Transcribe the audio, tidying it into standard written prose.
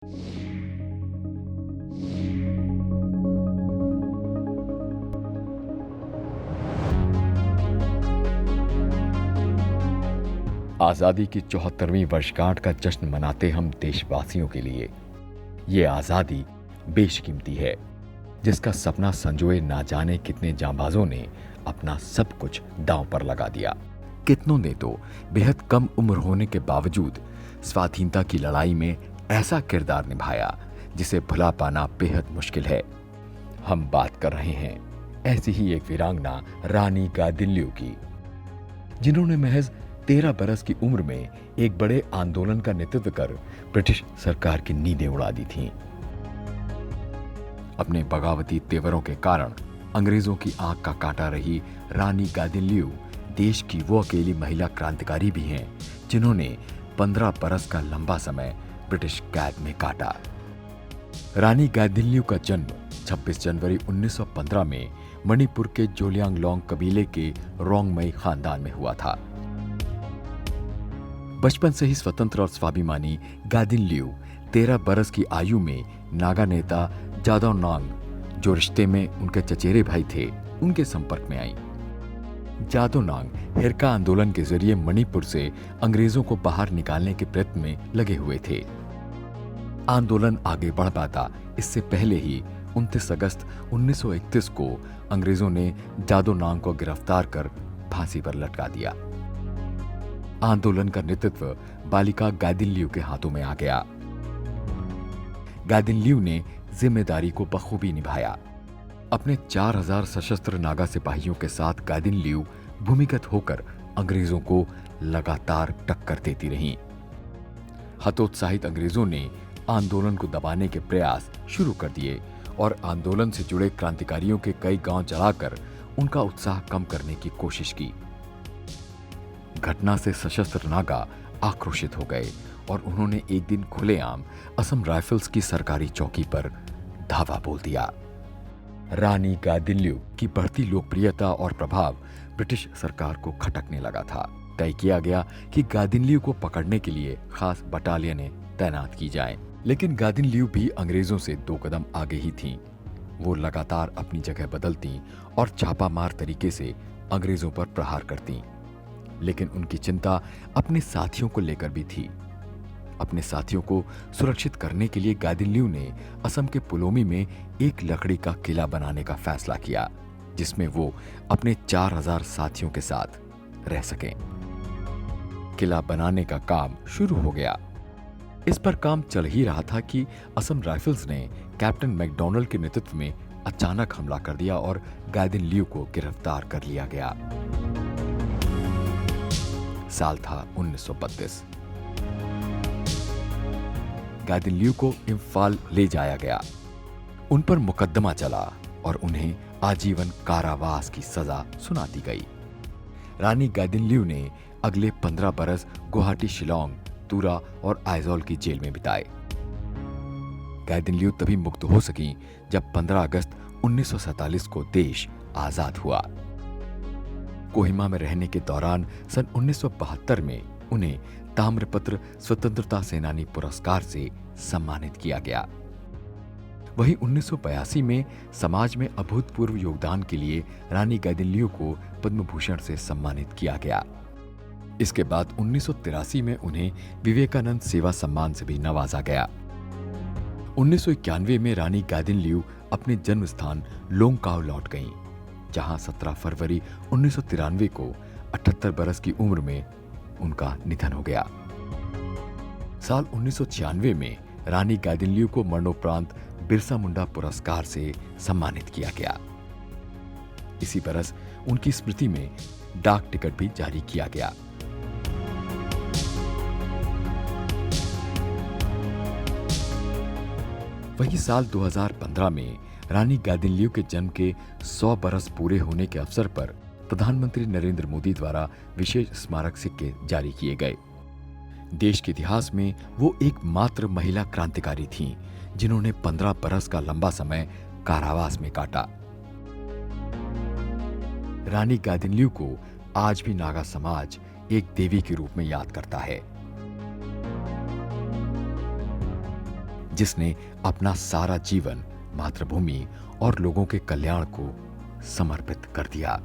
आजादी की 74वीं वर्षगांठ का जश्न मनाते हम देशवासियों के लिए ये आजादी बेशकीमती है, जिसका सपना संजोए ना जाने कितने जांबाजों ने अपना सब कुछ दांव पर लगा दिया। कितनों ने तो बेहद कम उम्र होने के बावजूद स्वाधीनता की लड़ाई में ऐसा किरदार निभाया जिसे भुला पाना बेहद मुश्किल है। हम बात कर रहे हैं ऐसी ही एक वीरांगना रानी गादिल्ल्यू की, जिन्होंने महज 13 बरस की उम्र में एक बड़े आंदोलन का नेतृत्व कर ब्रिटिश सरकार की नींदें उड़ा दी थीं। अपने बगावती तेवरों के कारण अंग्रेजों की आंख का काटा रही रानी गादिल्ल्यू देश की वो अकेली महिला क्रांतिकारी भी हैं जिन्होंने 15 बरस का लंबा समय ब्रिटिश कैद में काटा। रानी गादिल्ल्यू का जन्म 26 जनवरी 1915 में मणिपुर के जोलियांगलोंग कबीले के रोंगमई खानदान में हुआ था। बचपन से ही स्वतंत्र और स्वाभिमानी गादिल्ल्यू 13 बरस की आयु में नागा नेता जादव नांग, जो रिश्ते में उनके चचेरे भाई थे, उनके संपर्क में आई। जादव नांग हिरका आंदोलन के जरिए मणिपुर से अंग्रेजों को बाहर निकालने के प्रयत्न में लगे हुए थे। आंदोलन आगे बढ़ पाता इससे पहले ही 29 अगस्त 1931 को अंग्रेजों ने जादव नांग को गिरफ्तार कर फांसी पर लटका दिया। आंदोलन का नेतृत्व बालिका गादिल्ल्यू के हाथों में आ गया। गादिल्ल्यू ने जिम्मेदारी को बखूबी निभाया। अपने 4000 सशस्त्र नागा सिपाहियों के साथ गादिल्ल्यू भूमिगत होकर अंग्रेजों को लगातार टक्कर देती रहीं। हतोत्साहित अंग्रेजों ने आंदोलन को दबाने के प्रयास शुरू कर दिए और आंदोलन से जुड़े क्रांतिकारियों के कई गांव जलाकर उनका उत्साह कम करने की कोशिश की। घटना से सशस्त्र नागा आक्रोशित हो गए और उन्होंने एक दिन खुलेआम असम राइफल्स की सरकारी चौकी पर धावा बोल दिया। रानी गादिल्ल्यू की बढ़ती लोकप्रियता और प्रभाव ब्रिटिश सरकार को खटकने लगा था। तय किया गया कि गादिल्ल्यू को पकड़ने के लिए खास बटालियनें तैनात की जाएं। लेकिन गादिल्ल्यू भी अंग्रेजों से 2 कदम आगे ही थीं। वो लगातार अपनी जगह बदलती और छापामार तरीके से अंग्रेजों पर प्रहार करती। लेकिन उनकी चिंता अपने साथियों को लेकर भी थी। अपने साथियों को सुरक्षित करने के लिए गादिल्ल्यू ने असम के पुलोमी में एक लकड़ी का किला बनाने का फैसला किया, जिसमें वो अपने 4000 साथियों के साथ रह सकें। किला बनाने का काम शुरू हो गया। इस पर काम चल ही रहा था कि असम राइफल्स ने कैप्टन मैकडॉनल्ड के नेतृत्व में अचानक हमला कर दिया और गादिल्ल्यू को गिरफ्तार कर लिया गया। साल था 1932। गादिल्ल्यू को इम्फाल ले जाया गया। उन पर मुकदमा चला और उन्हें आजीवन कारावास की सजा सुना दी गई। रानी गादिल्ल्यू ने अगले 15 बरस गुवाहाटी, शिलोंग, तुरा और आइजोल की जेल में बिताए। गादिल्ल्यू तभी मुक्त हो सकी जब 15 अगस्त 1947 को देश आजाद हुआ। कोहिमा में रहने के दौरान सन 1972 में उन्हें ताम्रपत्र स्वतंत्रता सेनानी पुरस्कार से सम्मानित किया गया। वहीं 1982 में समाज में अभूतपूर्व योगदान के लिए रानी गादिल्ल्यू को पद्म भूषण से सम्मानित किया गया। इसके बाद 1983 में उन्हें विवेकानंद सेवा सम्मान से भी नवाजा गया। 1991 में रानी गादिल्ल्यू अपने जन्म स्थान लोंगकाओ लौट गईं, जहां 17 फरवरी 1993 को 78 बरस की उम्र में उनका निधन हो गया। साल 1996 में रानी गादिल्ल्यू को मरणोपरांत बिरसा मुंडा पुरस्कार से सम्मानित किया गया। इसी बरस उनकी स्मृति में डाक टिकट भी जारी किया गया। वही साल 2015 में रानी गादिल्ल्यू के जन्म के 100 बरस पूरे होने के अवसर पर प्रधानमंत्री नरेंद्र मोदी द्वारा विशेष स्मारक सिक्के जारी किए गए। देश के इतिहास में वो एकमात्र महिला क्रांतिकारी थीं जिन्होंने 15 बरस का लंबा समय कारावास में काटा। रानी गादिल्ल्यू को आज भी नागा समाज एक देवी के रूप में याद करता है। जिसने अपना सारा जीवन मातृभूमि और लोगों के कल्याण को समर्पित कर दिया।